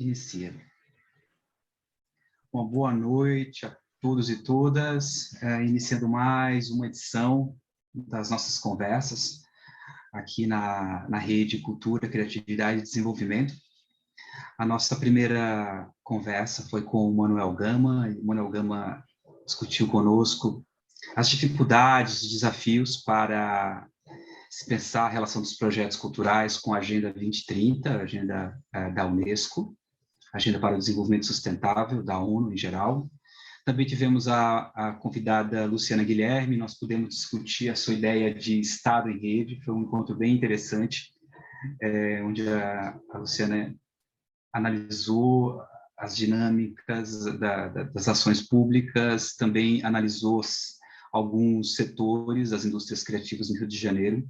Inicia. Uma boa noite a todos e todas, iniciando mais uma edição das nossas conversas aqui na Rede Cultura, Criatividade e Desenvolvimento. A nossa primeira conversa foi com o Manuel Gama, e o Manuel Gama discutiu conosco as dificuldades, os desafios para se pensar a relação dos projetos culturais com a Agenda 2030, a agenda da Unesco, Agenda para o Desenvolvimento Sustentável, da ONU em geral. Também tivemos a convidada Luciana Guilherme, nós pudemos discutir a sua ideia de Estado em Rede, foi um encontro bem interessante, onde a Luciana analisou as dinâmicas das ações públicas, também analisou alguns setores das indústrias criativas no Rio de Janeiro,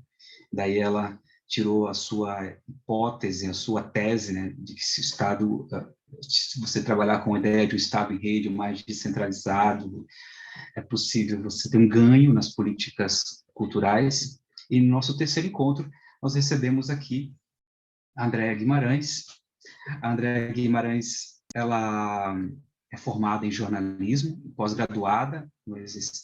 daí ela tirou a sua hipótese, a sua tese, né, de que se o Estado, se você trabalhar com a ideia de um Estado em rede mais descentralizado, é possível você ter um ganho nas políticas culturais. E no nosso terceiro encontro, nós recebemos aqui a Andréa Guimarães. A Andréa Guimarães, ela é formada em jornalismo, pós-graduada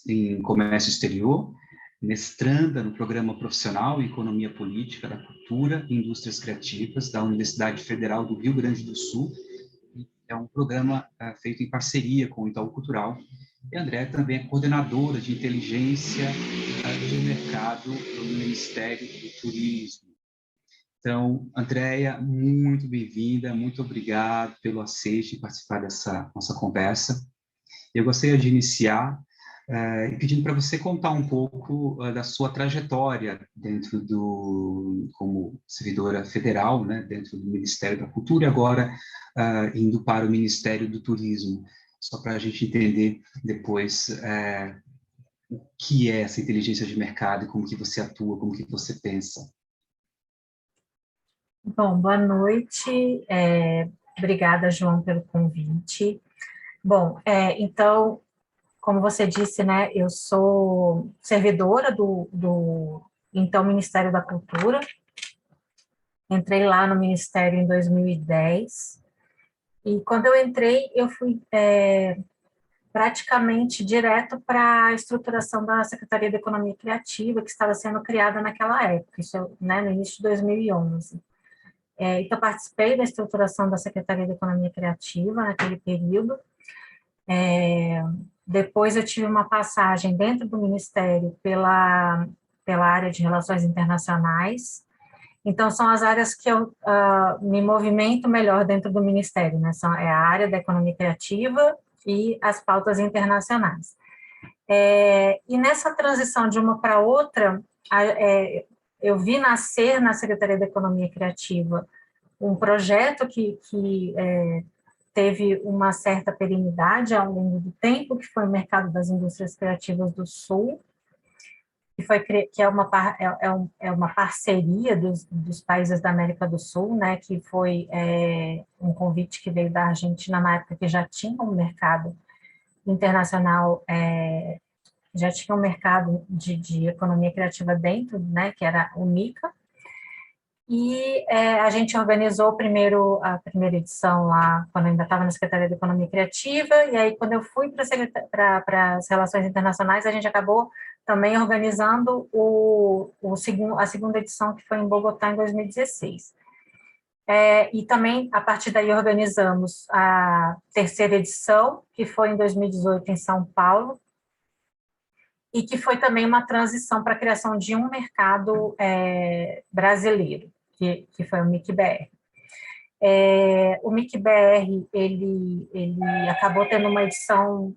em comércio exterior, mestranda no programa profissional em Economia Política da Cultura e Indústrias Criativas da Universidade Federal do Rio Grande do Sul. É um programa feito em parceria com o Itaú Cultural. E a Andréa também é coordenadora de inteligência de mercado do Ministério do Turismo. Então, Andréa, muito bem-vinda, muito obrigado pelo aceite em participar dessa nossa conversa. Eu gostaria de iniciar pedindo para você contar um pouco da sua trajetória dentro como servidora federal, né, dentro do Ministério da Cultura, e agora indo para o Ministério do Turismo, só para a gente entender depois o que é essa inteligência de mercado e como que você atua, como que você pensa. Bom, boa noite. Obrigada, João, pelo convite. Bom, então, como você disse, né, eu sou servidora do então Ministério da Cultura. Entrei lá no Ministério em 2010. E quando eu entrei, eu fui praticamente direto para a estruturação da Secretaria de Economia Criativa, que estava sendo criada naquela época, isso, né, no início de 2011. Então, participei da estruturação da Secretaria de Economia Criativa naquele período. Depois eu tive uma passagem dentro do Ministério pela área de Relações Internacionais. Então, são as áreas que eu me movimento melhor dentro do Ministério, né? É a área da Economia Criativa e as pautas internacionais. E nessa transição de uma para outra, eu vi nascer na Secretaria da Economia Criativa um projeto que teve uma certa perenidade ao longo do tempo, que foi o Mercado das Indústrias Criativas do Sul, que é uma parceria dos países da América do Sul, né, que foi um convite que veio da Argentina na época que já tinha um mercado internacional, já tinha um mercado de economia criativa dentro, né, que era o MICA, e a gente organizou a primeira edição lá, quando eu ainda estava na Secretaria de Economia Criativa, e aí quando eu fui para as Relações Internacionais, a gente acabou também organizando a segunda edição, que foi em Bogotá, em 2016. E também, a partir daí, organizamos a terceira edição, que foi em 2018, em São Paulo, e que foi também uma transição para a criação de um mercado brasileiro, que foi o MIC-BR. O MIC-BR, ele acabou tendo uma edição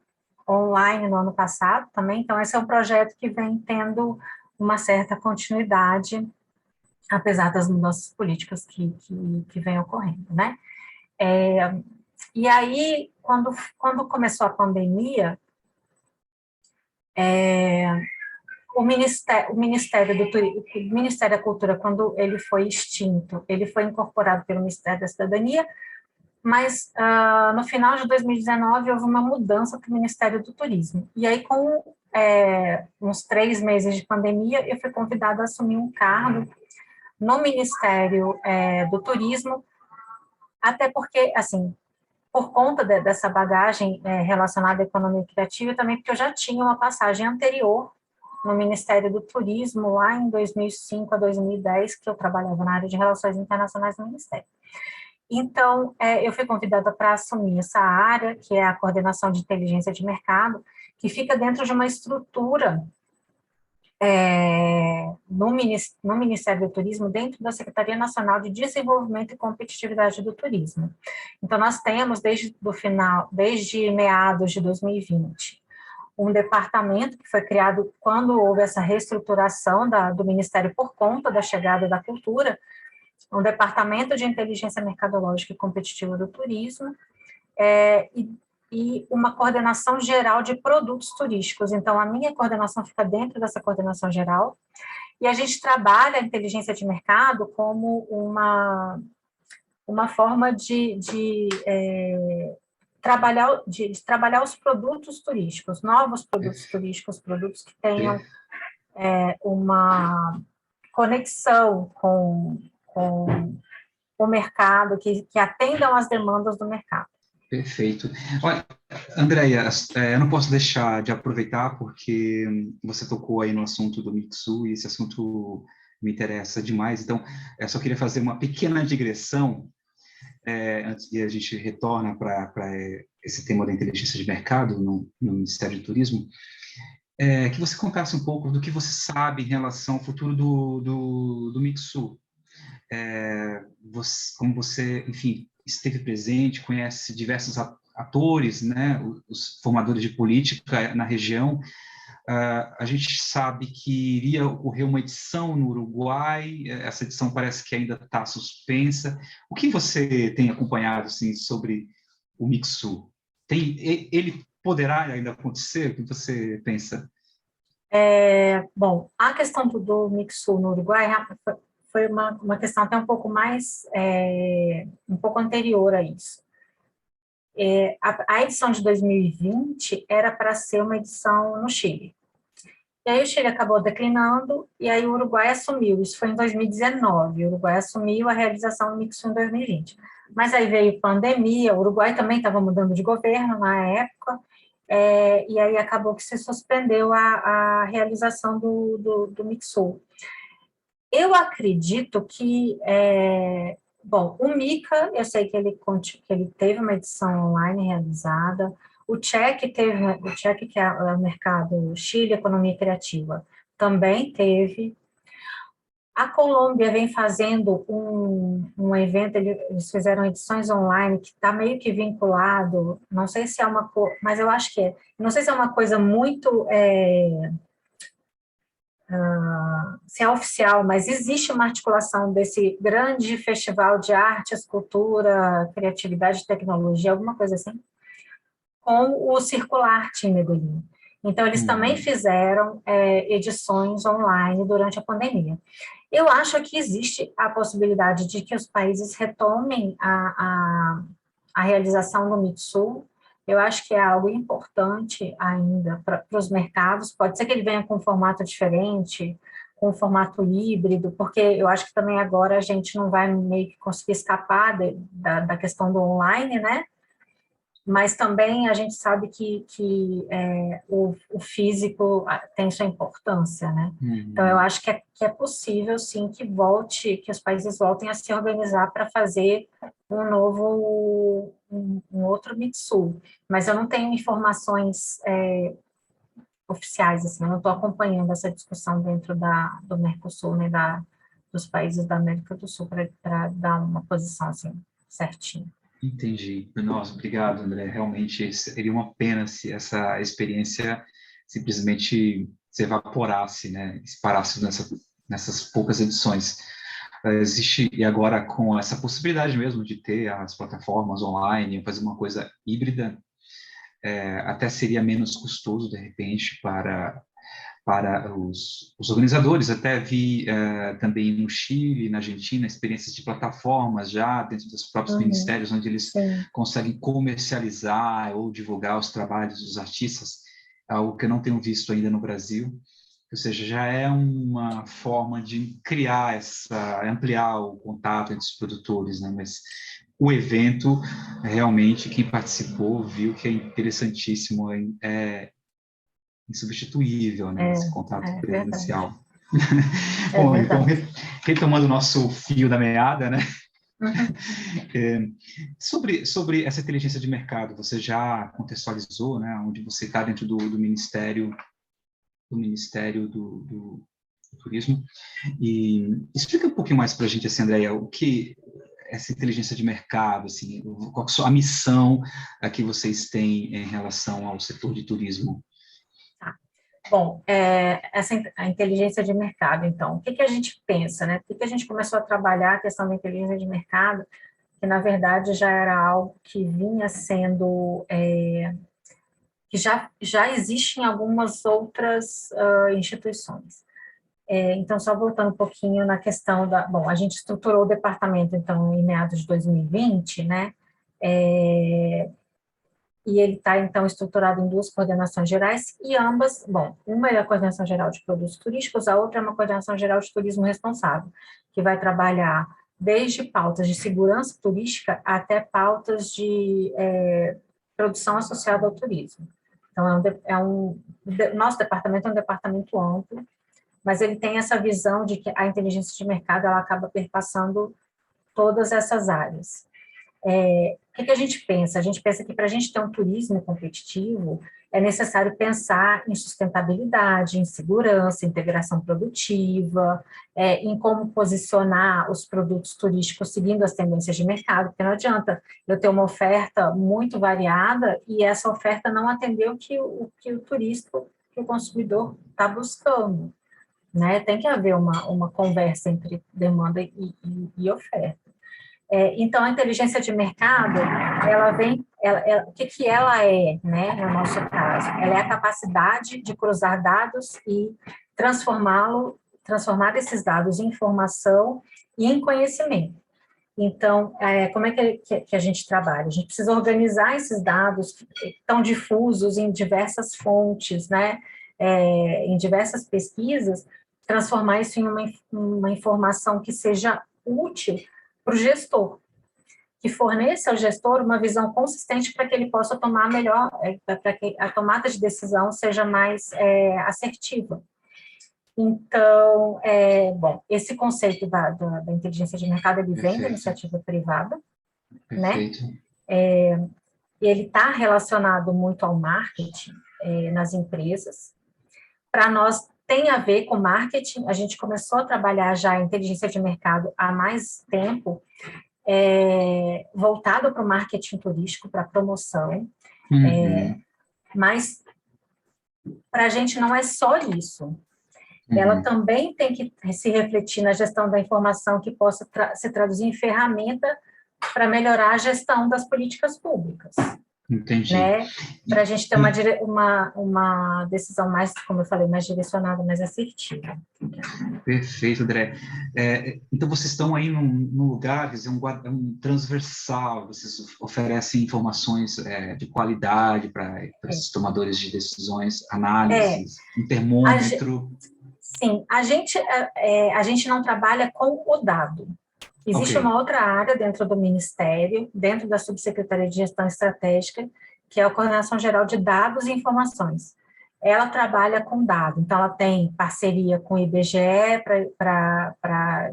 online no ano passado também, então esse é um projeto que vem tendo uma certa continuidade, apesar das mudanças políticas que vem ocorrendo, né? E aí, quando começou a pandemia, o Ministério da Cultura, quando ele foi extinto, ele foi incorporado pelo Ministério da Cidadania, mas no final de 2019 houve uma mudança para o Ministério do Turismo. E aí, com uns 3 meses de pandemia, eu fui convidada a assumir um cargo no Ministério do Turismo Até porque, assim, por conta dessa bagagem relacionada à economia criativa, e também porque eu já tinha uma passagem anterior no Ministério do Turismo, lá em 2005 a 2010, que eu trabalhava na área de relações internacionais no Ministério. Então, eu fui convidada para assumir essa área, que é a coordenação de inteligência de mercado, que fica dentro de uma estrutura no Ministério do Turismo, dentro da Secretaria Nacional de Desenvolvimento e Competitividade do Turismo. Então, nós temos, desde meados de 2020, um departamento que foi criado quando houve essa reestruturação do Ministério por conta da chegada da cultura, um departamento de inteligência mercadológica e competitiva do turismo, e uma coordenação geral de produtos turísticos. Então, a minha coordenação fica dentro dessa coordenação geral, e a gente trabalha a inteligência de mercado como uma forma de trabalhar os produtos turísticos, novos produtos turísticos, produtos que tenham uma conexão com o mercado, que atendam às demandas do mercado. Perfeito. Olha, Andréia, eu não posso deixar de aproveitar, porque você tocou aí no assunto do Mixu, e esse assunto me interessa demais, então, eu só queria fazer uma pequena digressão, antes que a gente retorna para esse tema da inteligência de mercado no Ministério do Turismo, que você contasse um pouco do que você sabe em relação ao futuro do Mixu. Como você, enfim, esteve presente, conhece diversos atores, né, os formadores de política na região. A gente sabe que iria ocorrer uma edição no Uruguai, essa edição parece que ainda está suspensa. O que você tem acompanhado, assim, sobre o Mixu? Ele poderá ainda acontecer? O que você pensa? Bom, a questão do Mixu no Uruguai foi uma questão até um pouco mais, um pouco anterior a isso. A edição de 2020 era para ser uma edição no Chile. E aí o Chile acabou declinando, e aí o Uruguai assumiu, isso foi em 2019, o Uruguai assumiu a realização do Mixu em 2020. Mas aí veio pandemia, o Uruguai também estava mudando de governo na época, e aí acabou que se suspendeu a realização do Mixu. Eu acredito que, bom, o Mica, eu sei que ele teve uma edição online realizada, o CHEC, que é o mercado Chile Economia Criativa, também teve. A Colômbia vem fazendo um evento, eles fizeram edições online, que está meio que vinculado, não sei se é mas eu acho que é, não sei se é uma coisa muito... se é oficial, mas existe uma articulação desse grande festival de arte, escultura, criatividade e tecnologia, alguma coisa assim, com o Circularte em Medellín. Então, eles também fizeram edições online durante a pandemia. Eu acho que existe a possibilidade de que os países retomem a realização do Mixu. Eu acho que é algo importante ainda para os mercados. Pode ser que ele venha com um formato diferente, com um formato híbrido, porque eu acho que também agora a gente não vai meio que conseguir escapar da questão do online, né? Mas também a gente sabe que o físico tem sua importância, né? Então, eu acho que é possível, sim, que os países voltem a se organizar para fazer um outro Mixu. Mas eu não tenho informações oficiais, assim, eu não estou acompanhando essa discussão dentro do Mercosul, né, dos países da América do Sul, para dar uma posição, assim, certinha. Entendi. Nossa, obrigado, André. Realmente seria uma pena se essa experiência simplesmente se evaporasse, né? Se parasse nessas poucas edições. Existe, e agora com essa possibilidade mesmo de ter as plataformas online, fazer uma coisa híbrida, até seria menos custoso, de repente, para os organizadores. Até vi também no Chile, na Argentina, experiências de plataformas já dentro dos próprios ministérios, onde eles conseguem comercializar ou divulgar os trabalhos dos artistas, algo que eu não tenho visto ainda no Brasil. Ou seja, já é uma forma de criar ampliar o contato entre os produtores, né? Mas o evento, realmente, quem participou viu que é interessantíssimo, é insubstituível, né, esse contato É verdade. presencial. É Bom, então, verdade. retomando o nosso fio da meada, né, Uhum. sobre essa inteligência de mercado, você já contextualizou, né, onde você está dentro do Ministério do Turismo, e explica um pouquinho mais para a gente, assim, Andréia, o que essa inteligência de mercado, assim, qual é a missão que vocês têm em relação ao setor de turismo? Tá. Bom, a inteligência de mercado, então, o que que a gente pensa, né? Por que a gente começou a trabalhar a questão da inteligência de mercado, que na verdade já era algo que vinha sendo, que já existe em algumas outras instituições. Então, só voltando um pouquinho na questão bom, a gente estruturou o departamento, então, em meados de 2020, né? E ele está, então, estruturado em duas coordenações gerais, e ambas, bom, uma é a coordenação geral de produtos turísticos, a outra é uma coordenação geral de turismo responsável, que vai trabalhar desde pautas de segurança turística até pautas de produção associada ao turismo. Então, nosso departamento é um departamento amplo, mas ele tem essa visão de que a inteligência de mercado ela acaba perpassando todas essas áreas. O que a gente pensa? A gente pensa que para a gente ter um turismo competitivo, é necessário pensar em sustentabilidade, em segurança, integração produtiva, em como posicionar os produtos turísticos seguindo as tendências de mercado, porque não adianta eu ter uma oferta muito variada e essa oferta não atender o que o turista, que o consumidor está buscando, né? Tem que haver uma conversa entre demanda e oferta. Então, a inteligência de mercado, ela vem, o que ela é, né, no nosso caso? Ela é a capacidade de cruzar dados e transformar esses dados em informação e em conhecimento. Então, como é que a gente trabalha? A gente precisa organizar esses dados que estão difusos em diversas fontes, né, em diversas pesquisas, transformar isso em uma informação que seja útil para o gestor, que forneça ao gestor uma visão consistente para que ele possa tomar melhor, para que a tomada de decisão seja mais assertiva. Então, bom, esse conceito da inteligência de mercado, ele vem da iniciativa privada, Perfeito. né? E ele está relacionado muito ao marketing nas empresas. Para nós, tem a ver com marketing, a gente começou a trabalhar já a inteligência de mercado há mais tempo, voltado para o marketing turístico, para promoção, mas para a gente não é só isso. Ela também tem que se refletir na gestão da informação que possa se traduzir em ferramenta para melhorar a gestão das políticas públicas. Entendi. Né? Para a gente ter uma decisão mais, como eu falei, mais direcionada, mais assertiva. Perfeito, André. Então, vocês estão aí num lugar, quer dizer, um transversal, vocês oferecem informações de qualidade para esses tomadores de decisões, análises, um termômetro. Sim, a gente não trabalha com o dado. Existe uma outra área dentro do Ministério, dentro da Subsecretaria de Gestão Estratégica, que é a Coordenação Geral de Dados e Informações. Ela trabalha com dados, então ela tem parceria com o IBGE para,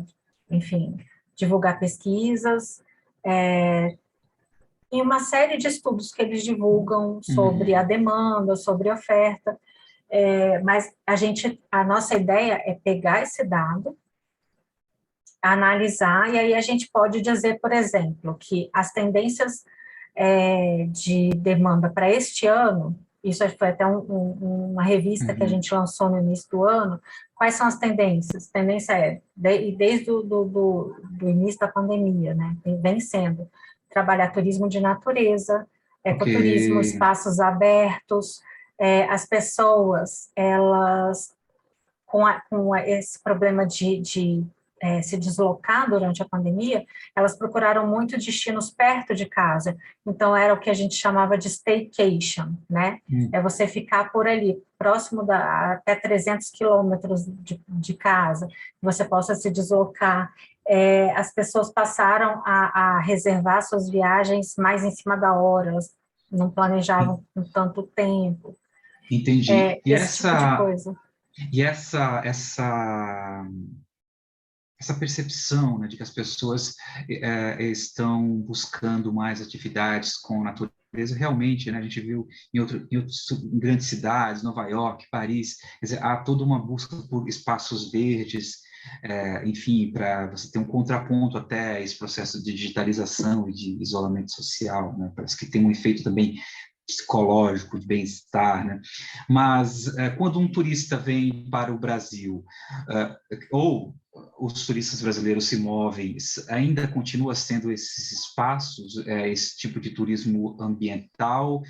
enfim, divulgar pesquisas, e uma série de estudos que eles divulgam sobre a demanda, sobre a oferta, mas a nossa ideia é pegar esse dado, analisar, e aí a gente pode dizer, por exemplo, que as tendências de demanda para este ano, isso foi até uma revista que a gente lançou no início do ano, quais são as tendências? A tendência desde do início da pandemia, né, vem sendo trabalhar turismo de natureza, ecoturismo, espaços abertos, as pessoas, elas, com esse problema de se deslocar durante a pandemia, elas procuraram muito destinos perto de casa, então era o que a gente chamava de staycation, né? É você ficar por ali, próximo até 300 quilômetros de casa, você possa se deslocar, as pessoas passaram a reservar suas viagens mais em cima da hora, elas não planejavam com tanto tempo. Entendi. Esse tipo de coisa. E essa percepção, né, de que as pessoas estão buscando mais atividades com a natureza, realmente, né, a gente viu em grandes cidades, Nova York, Paris, quer dizer, há toda uma busca por espaços verdes, enfim, para você ter um contraponto até a esse processo de digitalização e de isolamento social, né, parece que tem um efeito também psicológico, de bem-estar, né? Mas quando um turista vem para o Brasil, ou os turistas brasileiros se movem, ainda continua sendo esses espaços, esse tipo de turismo ambiental?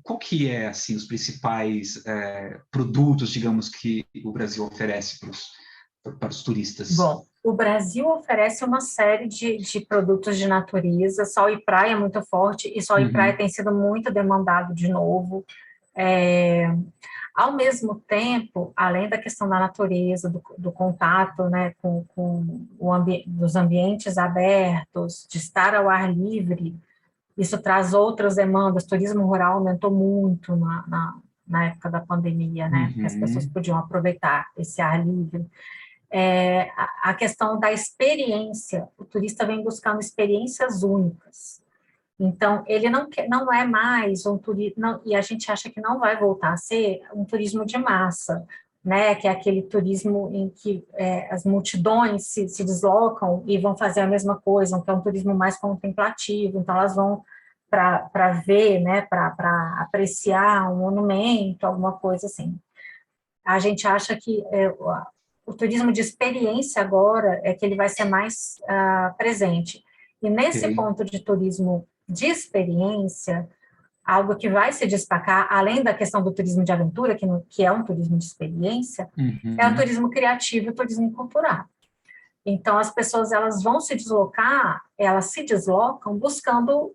Qual que é, assim, os principais produtos, digamos, que o Brasil oferece para os turistas? Bom, o Brasil oferece uma série de produtos de natureza, sol e praia é muito forte, e sol e praia tem sido muito demandado de novo. Ao mesmo tempo, além da questão da natureza, do contato, né, com dos ambientes abertos, de estar ao ar livre, isso traz outras demandas. Turismo rural aumentou muito na época da pandemia, né, que as pessoas podiam aproveitar esse ar livre. A questão da experiência, o turista vem buscando experiências únicas. Então, ele não é mais um turismo, e a gente acha que não vai voltar a ser um turismo de massa, né? Que é aquele turismo em que as multidões se deslocam e vão fazer a mesma coisa, que é um turismo mais contemplativo, então elas vão para ver, né? Para apreciar um monumento, alguma coisa assim. A gente acha que o turismo de experiência agora é que ele vai ser mais presente. E nesse ponto de turismo de experiência, algo que vai se destacar, além da questão do turismo de aventura, que é um turismo de experiência, é o turismo criativo e o turismo cultural. Então, as pessoas elas vão se deslocar, elas se deslocam buscando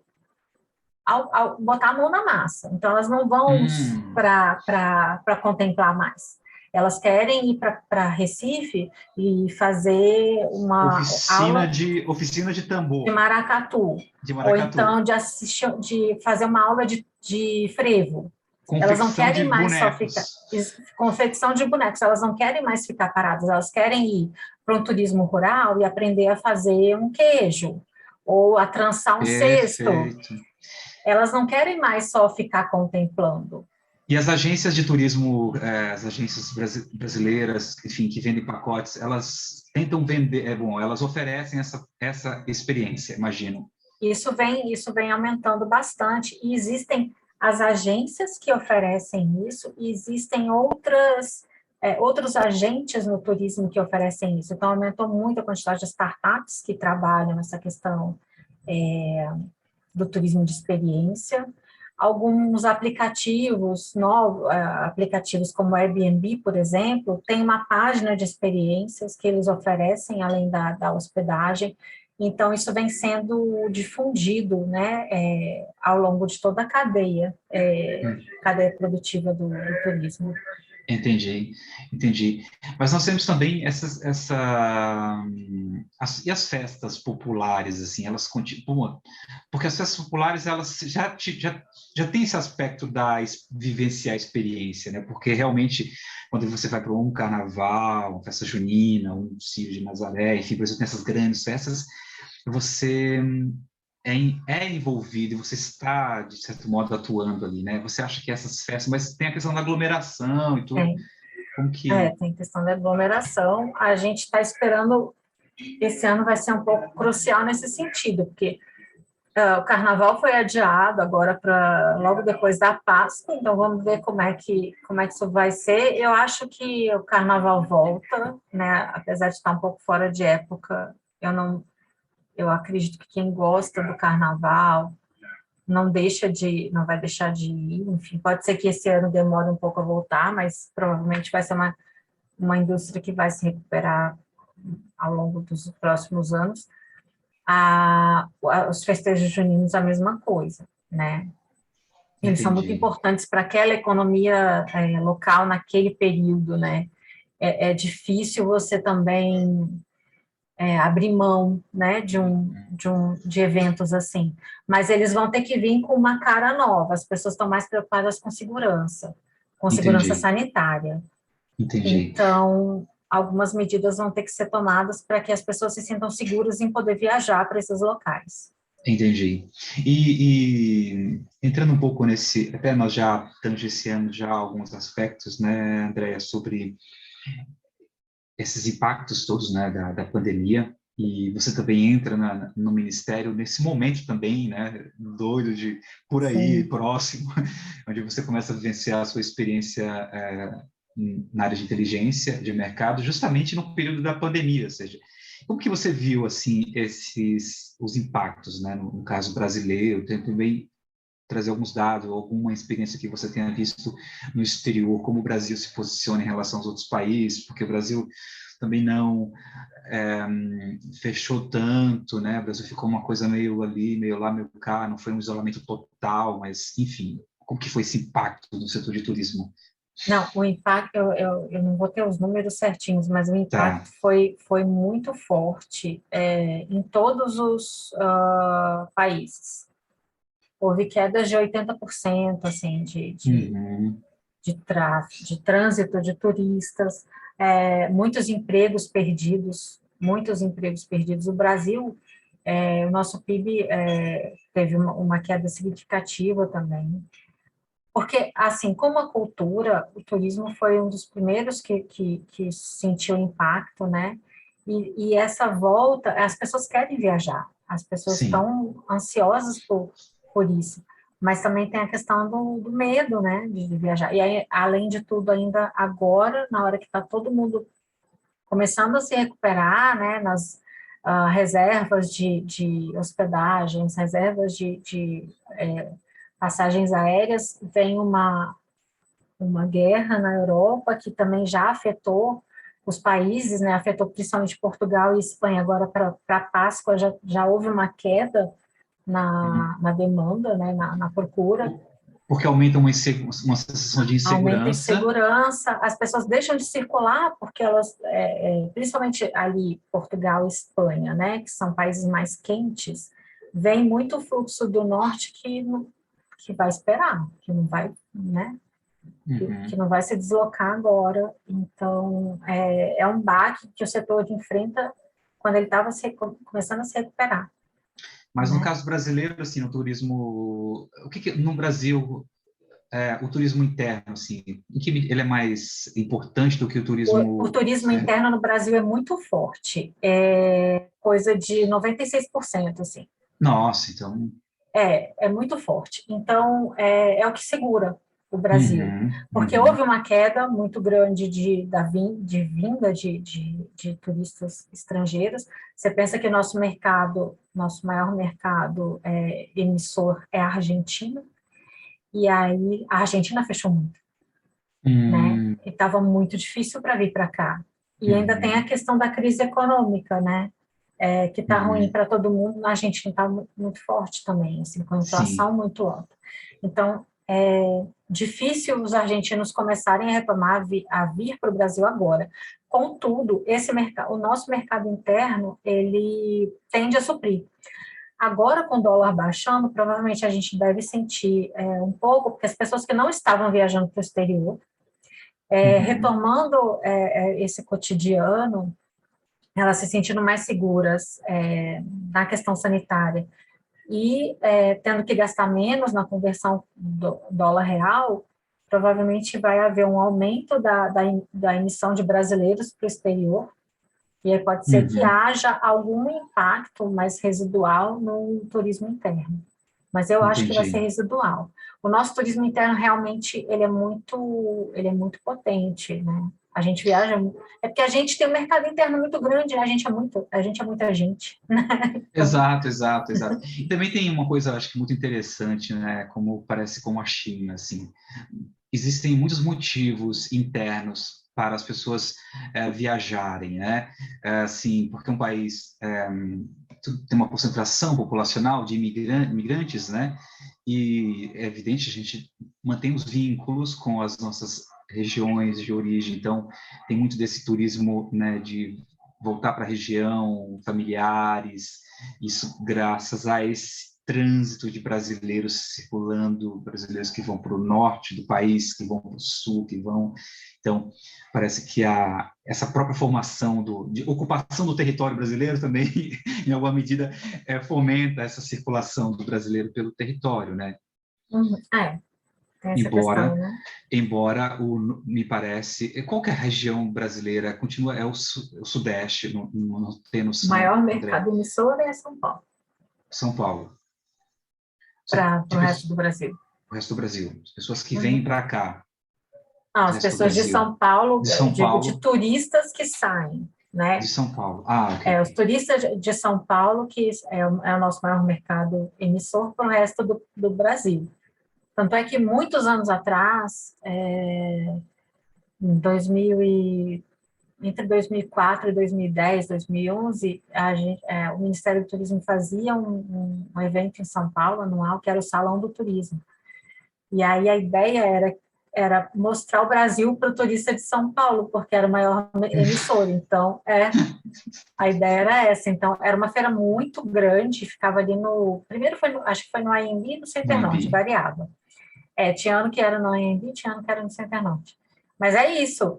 botar a mão na massa. Então, elas não vão para contemplar mais. Elas querem ir para Recife e fazer uma oficina de tambor. De maracatu. Ou então de fazer uma aula de frevo. Elas não querem mais só ficar... Confecção de bonecos. Elas não querem mais ficar paradas. Elas querem ir para um turismo rural e aprender a fazer um queijo ou a trançar um cesto. Elas não querem mais só ficar contemplando. E as agências de turismo, as agências brasileiras, enfim, que vendem pacotes, elas tentam vender, elas oferecem essa experiência, imagino. Isso vem aumentando bastante, e existem as agências que oferecem isso, e existem outros agentes no turismo que oferecem isso. Então, aumentou muito a quantidade de startups que trabalham nessa questão do turismo de experiência. Alguns aplicativos novos, aplicativos como o Airbnb, por exemplo, tem uma página de experiências que eles oferecem, além da hospedagem. Então, isso vem sendo difundido, né, ao longo de toda a cadeia produtiva do turismo. Entendi. Mas nós temos também e as festas populares, assim, elas continuam, porque as festas populares, elas já têm esse aspecto da vivenciar a experiência, né? Porque realmente, quando você vai para um carnaval, uma festa junina, um Círio de Nazaré, enfim, por exemplo, nessas grandes festas, você é envolvido e você está, de certo modo, atuando ali, né? Você acha que essas festas... Mas tem a questão da aglomeração e tudo. Como que... tem questão da aglomeração. A gente está esperando... Esse ano vai ser um pouco crucial nesse sentido, porque o carnaval foi adiado agora para logo depois da Páscoa, então vamos ver como é que isso vai ser. Eu acho que o carnaval volta, né? Apesar de estar um pouco fora de época, eu acredito que quem gosta do carnaval não vai deixar de ir. Enfim, pode ser que esse ano demore um pouco a voltar, mas provavelmente vai ser uma indústria que vai se recuperar ao longo dos próximos anos. Os festejos juninos, a mesma coisa, né? Eles são muito importantes para aquela economia local naquele período, né? É difícil você também abrir mão, né, de eventos assim. Mas eles vão ter que vir com uma cara nova. As pessoas estão mais preocupadas com segurança Entendi, sanitária. entendi. Então, algumas medidas vão ter que ser tomadas para que as pessoas se sintam seguras em poder viajar para esses locais. Entendi. E entrando um pouco nesse, até nós já tangenciamos já alguns aspectos, né, Andréia, sobre esses impactos todos, né, da pandemia, e você também entra no ministério nesse momento também, né, doido de por aí, Sim. próximo, onde você começa a vivenciar a sua experiência na área de inteligência de mercado, justamente no período da pandemia, ou seja, como que você viu, assim, os impactos, né, no caso brasileiro, tem também trazer alguns dados, alguma experiência que você tenha visto no exterior, como o Brasil se posiciona em relação aos outros países, porque o Brasil também não fechou tanto, né? O Brasil ficou uma coisa meio ali, meio lá, meio cá, não foi um isolamento total, mas, enfim, como que foi esse impacto no setor de turismo? Não, o impacto, eu não vou ter os números certinhos, mas o impacto Tá. foi muito forte em todos os países. Houve quedas de 80%, assim, Uhum. de tráfego, de trânsito de turistas, muitos empregos perdidos. O Brasil, o nosso PIB teve uma queda significativa também. Porque, assim, como a cultura, o turismo foi um dos primeiros que sentiu impacto, né? E essa volta, as pessoas querem viajar, as pessoas Sim, estão ansiosas por isso, mas também tem a questão do medo, né, de viajar. E aí, além de tudo, ainda agora, na hora que está todo mundo começando a se recuperar, né, nas reservas de hospedagens, reservas de passagens aéreas, vem uma guerra na Europa que também já afetou os países, né, afetou principalmente Portugal e Espanha. Agora, para a Páscoa, já houve uma queda na demanda, né, na procura, porque aumenta uma sensação de aumenta a insegurança. insegurança, as pessoas deixam de circular porque elas, principalmente ali Portugal e Espanha, né, que são países mais quentes, vem muito fluxo do norte que vai esperar, que não vai, né, que Uhum. não vai se deslocar agora. Então, é um baque que o setor enfrenta quando ele estava começando a se recuperar, Mas no né? caso brasileiro, assim, no turismo, o que no Brasil o turismo interno, assim, em que ele é mais importante do que o O turismo turismo externo? interno no Brasil é muito forte, coisa de 96%, assim. Nossa, então, É muito forte. Então, é o que segura o Brasil. uhum, Porque uhum, houve uma queda muito grande de vinda de turistas estrangeiros. Você pensa que o nosso mercado, nosso maior mercado emissor é a Argentina, e aí a Argentina fechou muito, né? uhum, E estava muito difícil para vir para cá. E ainda tem a uhum, questão da crise econômica, né? Que está ruim uhum. para todo mundo, a gente está muito forte também, assim, com a inflação Sim, muito alta. Então, é difícil os argentinos começarem a retomar, a vir para o Brasil agora. Contudo, o nosso mercado interno, ele tende a suprir. Agora, com o dólar baixando, provavelmente a gente deve sentir um pouco, porque as pessoas que não estavam viajando para o exterior, uhum, retomando esse cotidiano, elas se sentindo mais seguras na questão sanitária e tendo que gastar menos na conversão do dólar real, provavelmente vai haver um aumento da emissão de brasileiros para o exterior, e aí pode ser que uhum. haja algum impacto mais residual no turismo interno. Mas eu acho que vai ser Entendi. residual. O nosso turismo interno realmente ele é muito potente, né? A gente viaja, é porque a gente tem um mercado interno muito grande, né? A gente é muita gente, né? Então, Exato, exato, exato. E também tem uma coisa, acho que muito interessante, né? Como parece com a China, assim. Existem muitos motivos internos para as pessoas viajarem, né? Assim, porque um país tem uma concentração populacional de imigrantes, né? E é evidente, a gente mantém os vínculos com as nossas regiões de origem, então tem muito desse turismo, né, de voltar para a região, familiares, isso graças a esse trânsito de brasileiros circulando, brasileiros que vão para o norte do país, que vão para o sul, que vão... Então, parece que essa própria formação de ocupação do território brasileiro também, em alguma medida, fomenta essa circulação do brasileiro pelo território, né? Tem essa questão, né? Embora me parece, qualquer região brasileira continua, o Sudeste, não tem noção. O maior mercado emissor é São Paulo. São Paulo. Para o resto do Brasil. O resto do Brasil. As pessoas que vêm para cá. Não, as pessoas de São Paulo, de turistas que saem, né? De São Paulo. Ok. Os turistas de São Paulo, que é o nosso maior mercado emissor para o resto do Brasil. Tanto é que muitos anos atrás, entre 2004 e 2010, 2011, o Ministério do Turismo fazia um evento em São Paulo, anual, que era o Salão do Turismo. E aí a ideia era mostrar o Brasil para o turista de São Paulo, porque era o maior emissor. Então, a ideia era essa. Então, era uma feira muito grande, ficava ali primeiro acho que foi no AMB e no Center Norte, variava. Tinha ano que era no AMB, tinha ano que era no Center Norte. Mas é isso,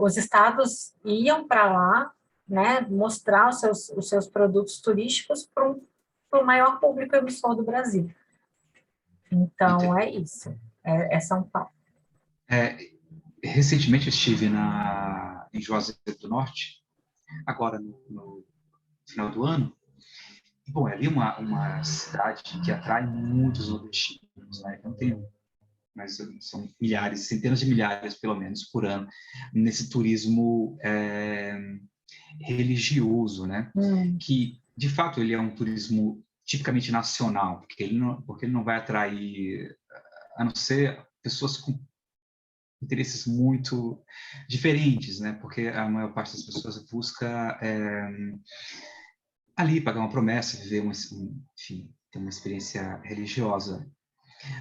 os estados iam para lá, né, mostrar os seus produtos turísticos para o maior público emissor do Brasil. Então, é isso, é São Paulo. Recentemente eu estive em Juazeiro do Norte, agora no final do ano. Bom, é ali uma cidade que atrai muitos nordestinos, né? Então mas são milhares, centenas de milhares, pelo menos, por ano, nesse turismo religioso, né? Que, de fato, ele é um turismo tipicamente nacional, porque ele não vai atrair, a não ser pessoas com interesses muito diferentes, né? Porque a maior parte das pessoas busca ali pagar uma promessa, viver enfim, ter uma experiência religiosa.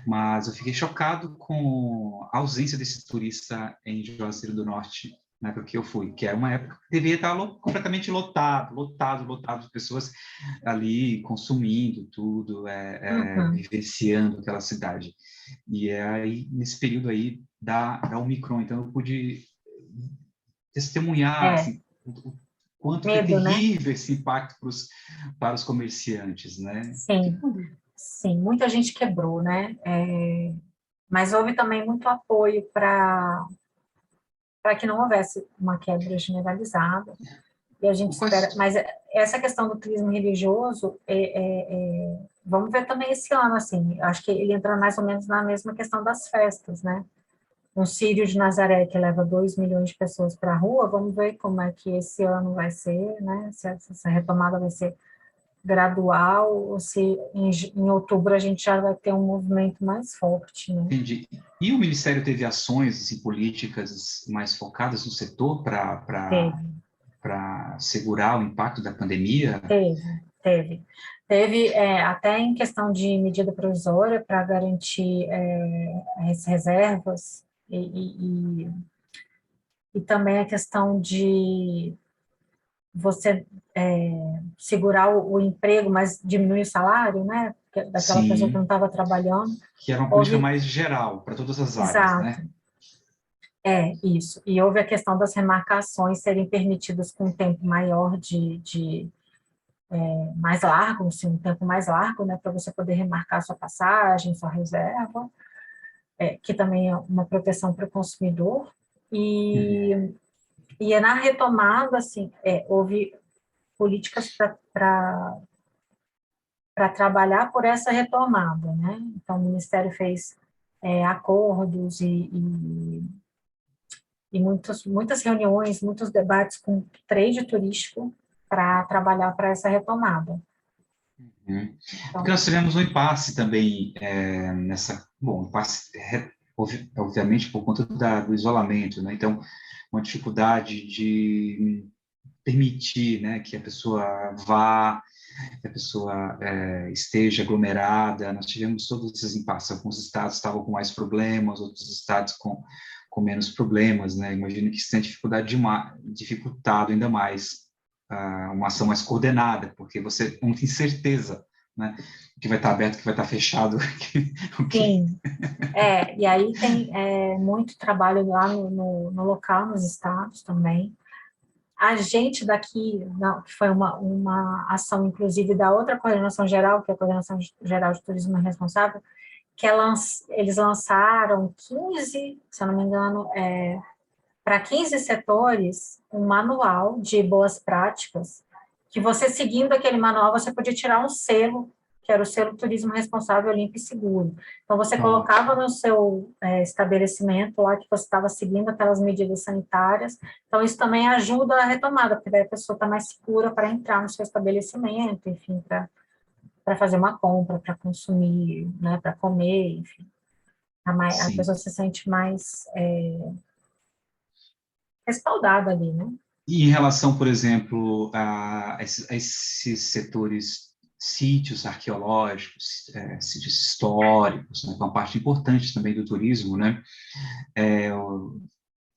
Mas eu fiquei chocado com a ausência desse turista em Juazeiro do Norte, na época que eu fui, que era uma época que deveria estar completamente lotado de pessoas ali consumindo tudo, vivenciando aquela cidade. E aí, nesse período aí da Omicron, então eu pude testemunhar assim, o quanto é terrível, né? Esse impacto para os comerciantes, né? Sim, muita gente quebrou, né? Mas houve também muito apoio para que não houvesse uma quebra generalizada. E a gente espera. Mas essa questão do turismo religioso, vamos ver também esse ano, assim. Acho que ele entra mais ou menos na mesma questão das festas, né? Um Círio de Nazaré que leva 2 milhões de pessoas para a rua, vamos ver como é que esse ano vai ser, né? Se essa retomada vai ser gradual, ou se em outubro a gente já vai ter um movimento mais forte, né? Entendi. E o Ministério teve ações, assim, políticas mais focadas no setor para segurar o impacto da pandemia? Teve até em questão de medida provisória para garantir as reservas e também a questão de você segurar o emprego, mas diminuir o salário, né? Daquela pessoa que não estava trabalhando. Que era uma política mais geral, para todas as áreas, né? Isso. E houve a questão das remarcações serem permitidas com um tempo maior mais largo, assim, um tempo mais largo, né? Para você poder remarcar sua passagem, sua reserva, que também é uma proteção para o consumidor. E na retomada, assim, houve políticas para trabalhar por essa retomada, né? Então, o Ministério fez acordos e muitas reuniões, muitos debates com o trade turístico para trabalhar para essa retomada. Então, porque nós tivemos um impasse também impasse, obviamente, por conta do isolamento, né? Então, uma dificuldade de permitir, né, que a pessoa vá, que a pessoa esteja aglomerada. Nós tivemos todos esses impasses. Alguns estados estavam com mais problemas, outros estados com com menos problemas, né? Imagino que isso tenha dificultado ainda mais uma ação mais coordenada, porque você não tem certeza, né? O que vai estar aberto, o que vai estar fechado. Sim, e aí tem muito trabalho lá no local, nos estados também. A gente daqui, não, que foi uma ação, inclusive, da outra coordenação geral, que é a Coordenação Geral de Turismo Responsável, que eles lançaram 15, se eu não me engano, para 15 setores, um manual de boas práticas, que você, seguindo aquele manual, você podia tirar um selo, que era o selo Turismo Responsável, Limpo e Seguro. Então, você colocava no seu estabelecimento lá que você estava seguindo aquelas medidas sanitárias. Então, isso também ajuda a retomada, porque daí a pessoa está mais segura para entrar no seu estabelecimento, enfim, para fazer uma compra, para consumir, né, para comer, enfim. A pessoa se sente mais respaldada ali, né? E em relação, por exemplo, a esses setores, sítios arqueológicos, sítios históricos, né, que é uma parte importante também do turismo, né?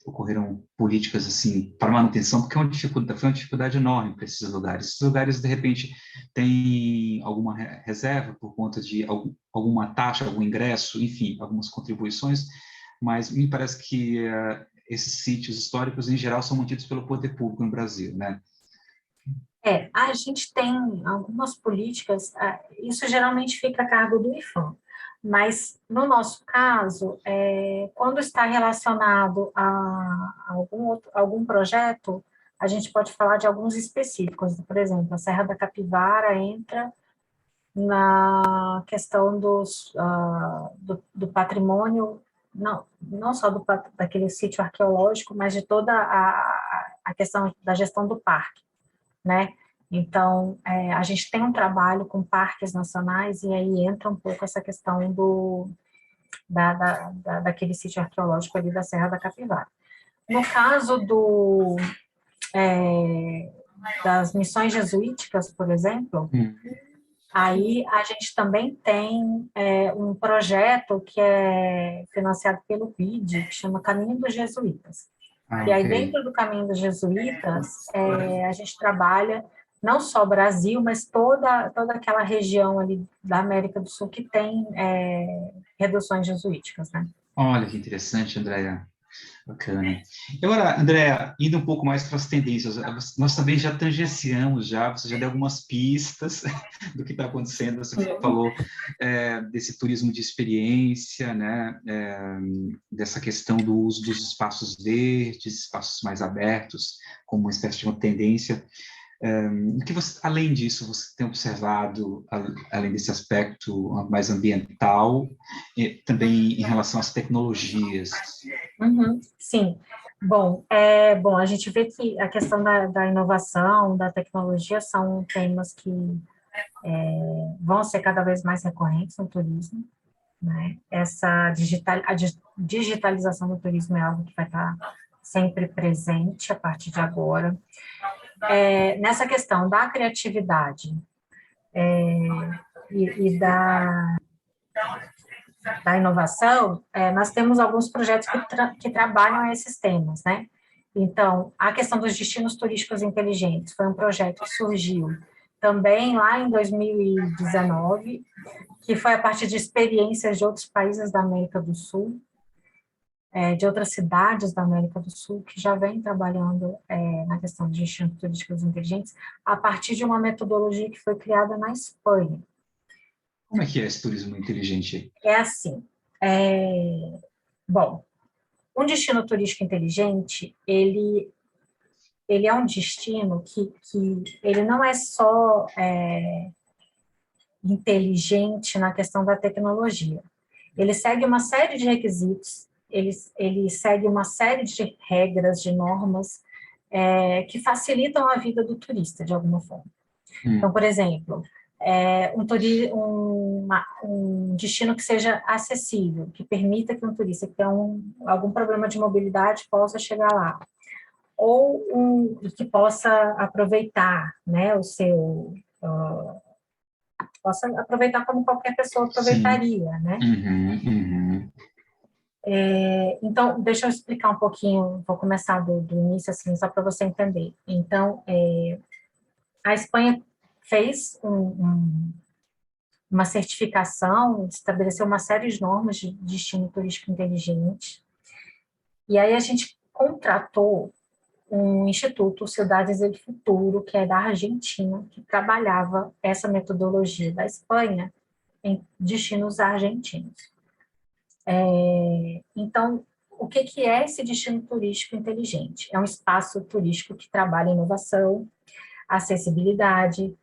Ocorreram políticas assim para manutenção, porque foi uma dificuldade enorme para esses lugares. Esses lugares, de repente, têm alguma reserva por conta de alguma taxa, algum ingresso, enfim, algumas contribuições, mas me parece que esses sítios históricos, em geral, são mantidos pelo poder público no Brasil, né? A gente tem algumas políticas, isso geralmente fica a cargo do IPHAN, mas no nosso caso, quando está relacionado a algum projeto, a gente pode falar de alguns específicos. Por exemplo, a Serra da Capivara entra na questão do patrimônio, não só daquele sítio arqueológico, mas de toda a questão da gestão do parque, né? Então, a gente tem um trabalho com parques nacionais e aí entra um pouco essa questão daquele sítio arqueológico ali da Serra da Capivara. No caso das missões jesuíticas, por exemplo, aí a gente também tem um projeto que é financiado pelo BID, que chama Caminho dos Jesuítas. E aí, dentro do Caminho dos Jesuítas, a gente trabalha não só Brasil, mas toda aquela região ali da América do Sul que tem reduções jesuíticas, né? Olha que interessante, Andréia. Bacana. E agora, Andréa, indo um pouco mais para as tendências, nós também já tangenciamos, você já deu algumas pistas do que está acontecendo, você falou desse turismo de experiência, né, dessa questão do uso dos espaços verdes, espaços mais abertos, como uma espécie de uma tendência. O que você, além disso, você tem observado, além desse aspecto mais ambiental, também em relação às tecnologias? Sim. Bom, a gente vê que a questão da inovação, da tecnologia, são temas que vão ser cada vez mais recorrentes no turismo, né? A digitalização do turismo é algo que vai estar sempre presente a partir de agora. Nessa questão da criatividade e da inovação, nós temos alguns projetos que trabalham esses temas, né? Então, a questão dos destinos turísticos inteligentes foi um projeto que surgiu também lá em 2019, que foi a partir de experiências de outros países da América do Sul, de outras cidades da América do Sul, que já vem trabalhando na questão de destinos turísticos inteligentes, a partir de uma metodologia que foi criada na Espanha. Como é que é esse turismo inteligente? É assim, bom, um destino turístico inteligente, ele é um destino que ele não é só inteligente na questão da tecnologia. Ele segue uma série de requisitos, ele segue uma série de regras, de normas, que facilitam a vida do turista, de alguma forma. Então, por exemplo, um destino que seja acessível, que permita que um turista que tem algum problema de mobilidade possa chegar lá, ou que possa aproveitar, né, possa aproveitar como qualquer pessoa aproveitaria, né? Então, deixa eu explicar um pouquinho, vou começar do início, assim, só para você entender. Então, a Espanha fez uma certificação, estabeleceu uma série de normas de destino turístico inteligente, e aí a gente contratou um instituto, Cidades do Futuro, que é da Argentina, que trabalhava essa metodologia da Espanha em destinos argentinos. Então, o que é esse destino turístico inteligente? É um espaço turístico que trabalha inovação, acessibilidade,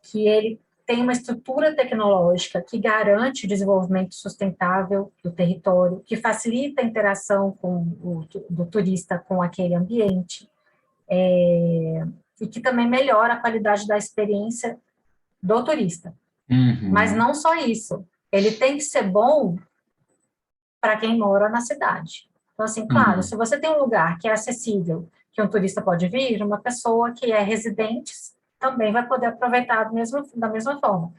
que ele tem uma estrutura tecnológica que garante o desenvolvimento sustentável do território, que facilita a interação do turista com aquele ambiente, e que também melhora a qualidade da experiência do turista. Mas não só isso, ele tem que ser bom para quem mora na cidade. Então, assim, claro, se você tem um lugar que é acessível, que um turista pode vir, uma pessoa que é residente também vai poder aproveitar da mesma forma.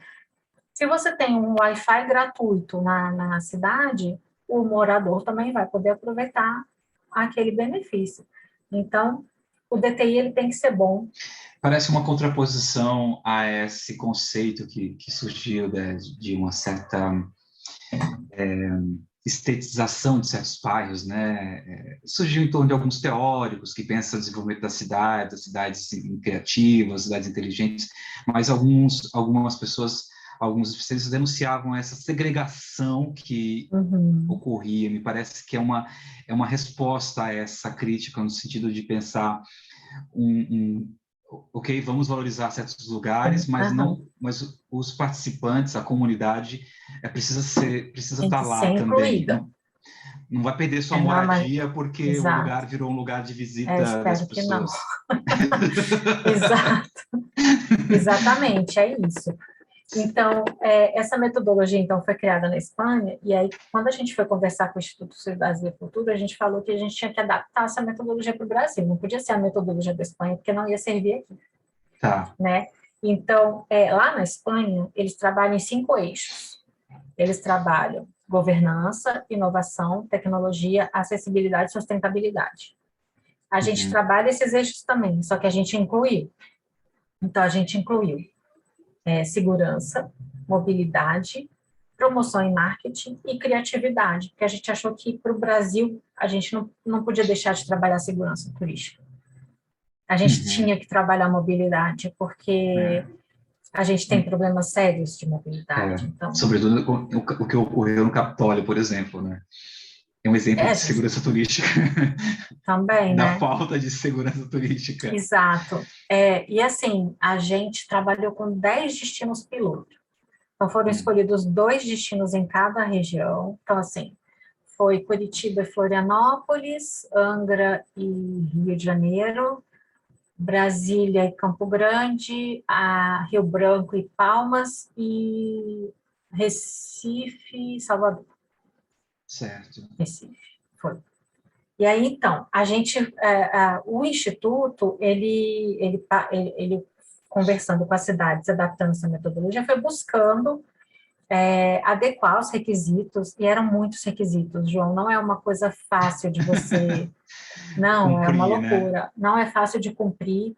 Se você tem um Wi-Fi gratuito na cidade, o morador também vai poder aproveitar aquele benefício. Então, o DTI ele tem que ser bom. Parece uma contraposição a esse conceito que surgiu de uma certa estetização de certos bairros, né? Surgiu em torno de alguns teóricos que pensam no desenvolvimento das cidades criativas, cidades inteligentes, mas algumas pessoas, alguns especialistas denunciavam essa segregação que ocorria. Me parece que é uma resposta a essa crítica, no sentido de pensar ok, vamos valorizar certos lugares, mas mas os participantes, a comunidade, precisa estar lá também. Não vai perder sua moradia porque Exato. o lugar virou um lugar de visita das pessoas. Exato. Exatamente, é isso. Então, essa metodologia, então, foi criada na Espanha, e aí, quando a gente foi conversar com o Instituto Cidades do Futuro, a gente falou que a gente tinha que adaptar essa metodologia para o Brasil, não podia ser a metodologia da Espanha, porque não ia servir aqui. Tá. Né? Então, lá na Espanha, eles trabalham em 5 eixos. Eles trabalham governança, inovação, tecnologia, acessibilidade e sustentabilidade. A gente trabalha esses eixos também, só que a gente incluiu. Então, a gente incluiu segurança, mobilidade, promoção e marketing e criatividade, porque a gente achou que para o Brasil a gente não podia deixar de trabalhar segurança turística. A gente tinha que trabalhar mobilidade, porque a gente tem problemas sérios de mobilidade. Então, sobretudo o que ocorreu no Capitólio, por exemplo, né? É um exemplo de segurança turística. Também, da né? falta de segurança turística. Exato. E assim, a gente trabalhou com 10 destinos piloto. Então, foram escolhidos 2 destinos em cada região. Então, assim, foi Curitiba e Florianópolis, Angra e Rio de Janeiro, Brasília e Campo Grande, Rio Branco e Palmas, e Recife e Salvador. Certo. Recife, foi. E aí, então, a gente, o Instituto, ele conversando com as cidades, adaptando essa metodologia, foi buscando adequar os requisitos, e eram muitos requisitos, João, não é uma coisa fácil de você... Não, cumprir, é uma loucura. Né? Não é fácil de cumprir,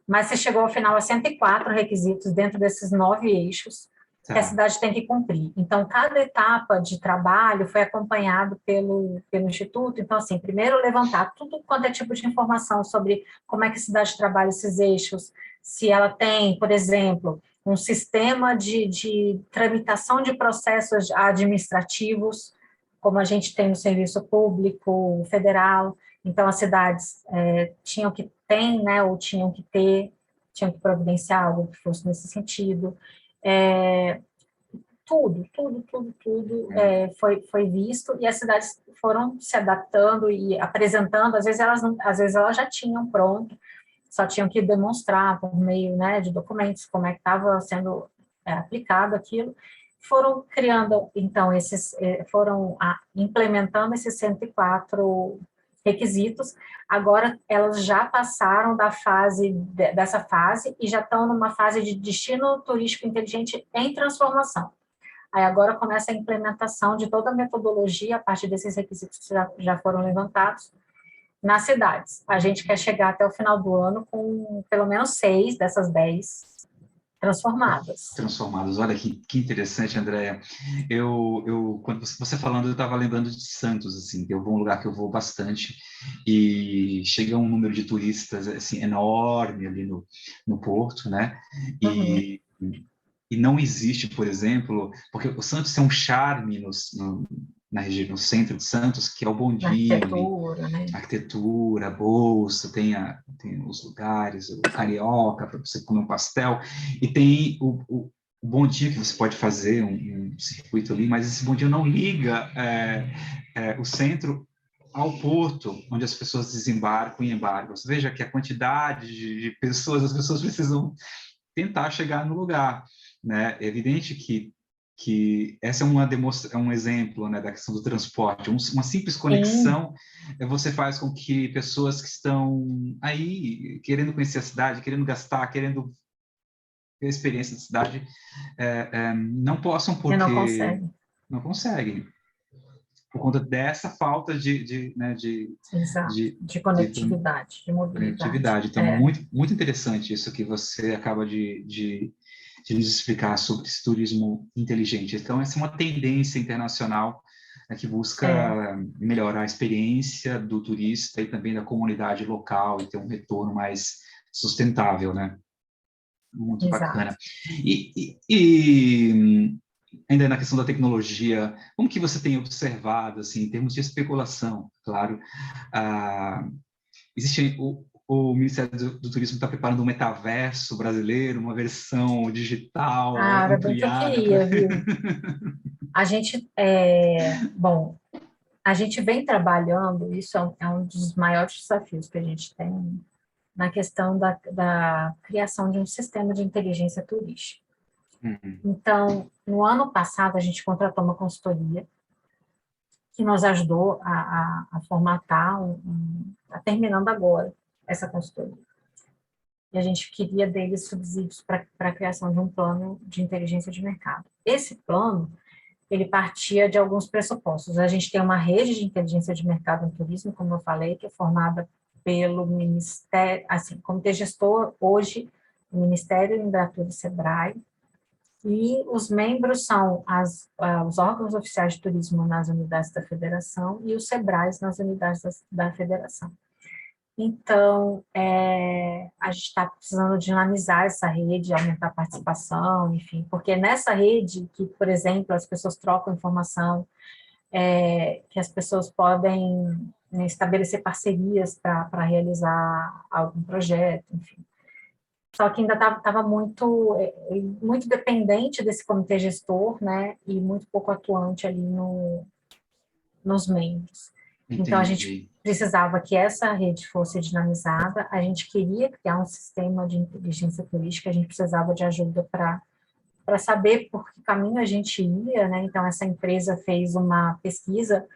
mas você chegou ao final a 104 requisitos dentro desses 9 eixos que a cidade tem que cumprir. Então, cada etapa de trabalho foi acompanhado pelo Instituto. Então, assim, primeiro levantar tudo quanto é tipo de informação sobre como é que a cidade trabalha esses eixos, se ela tem, por exemplo, um sistema de tramitação de processos administrativos, como a gente tem no serviço público federal. Então, as cidades tinham que ter, né, ou tinham que providenciar algo que fosse nesse sentido. Tudo foi visto, e as cidades foram se adaptando e apresentando. Às vezes elas já tinham pronto, só tinham que demonstrar por meio, né, de documentos como é que estava sendo aplicado aquilo. Foram criando, então, foram implementando esses 104 requisitos. Agora elas já passaram dessa fase e já estão numa fase de destino turístico inteligente em transformação. Aí agora começa a implementação de toda a metodologia, a partir desses requisitos que já foram levantados, nas cidades. A gente quer chegar até o final do ano com pelo menos 6 dessas 10 transformadas. Transformados. Olha que interessante, Andréia. Quando você falando, eu estava lembrando de Santos, assim, que eu vou um lugar que eu vou bastante, e chega um número de turistas, assim, enorme ali no Porto, né? E, e não existe, por exemplo, porque o Santos tem um charme na região, no centro de Santos, que é o bondinho, Arquitetura, né? arquitetura, a bolsa, tem os lugares, o carioca para você comer um pastel, e tem o bondinho que você pode fazer um circuito ali, mas esse bondinho não liga o centro ao porto, onde as pessoas desembarcam e embarcam. Você veja que a quantidade de pessoas, as pessoas precisam tentar chegar no lugar, né? É evidente que essa é um exemplo, né, da questão do transporte. Uma simples conexão você faz com que pessoas que estão aí querendo conhecer a cidade, querendo gastar, querendo ter a experiência da cidade, não possam Não porque consegue. não conseguem por conta dessa falta Exato. de, De de conectividade, de mobilidade. conectividade. Então, muito interessante isso que você acaba de nos explicar sobre esse turismo inteligente. Então, essa é uma tendência internacional, né, que busca melhorar a experiência do turista e também da comunidade local e ter um retorno mais sustentável, né? Muito bacana. Exato. E ainda na questão da tecnologia, como que você tem observado, assim, em termos de especulação, claro, existe o Ministério do Turismo está preparando um metaverso brasileiro, uma versão digital Era bem que eu ampliada para... queria, viu? A gente, bom, a gente vem trabalhando, isso é um dos maiores desafios que a gente tem na questão da criação de um sistema de inteligência turística. Então, no ano passado, a gente contratou uma consultoria que nos ajudou a formatar, está terminando agora essa consultoria. E a gente queria deles subsídios para a criação de um plano de inteligência de mercado. Esse plano, ele partia de alguns pressupostos. A gente tem uma rede de inteligência de mercado no turismo, como eu falei, que é formada pelo Ministério, assim, Comitê Gestor, hoje, o Ministério, Embratur e Sebrae, e os membros são os órgãos oficiais de turismo nas unidades da federação e os SEBRAES nas unidades da federação. Então, a gente está precisando dinamizar essa rede, aumentar a participação, enfim, porque nessa rede que, por exemplo, as pessoas trocam informação, que as pessoas podem, né, estabelecer parcerias para realizar algum projeto, enfim. Só que ainda estava muito dependente desse comitê gestor, né, e muito pouco atuante ali nos membros. Então, a gente Entendi. precisava que essa rede fosse dinamizada, a gente queria criar um sistema de inteligência turística, a gente precisava de ajuda para saber por que caminho a gente ia, né? Então, essa empresa fez uma pesquisa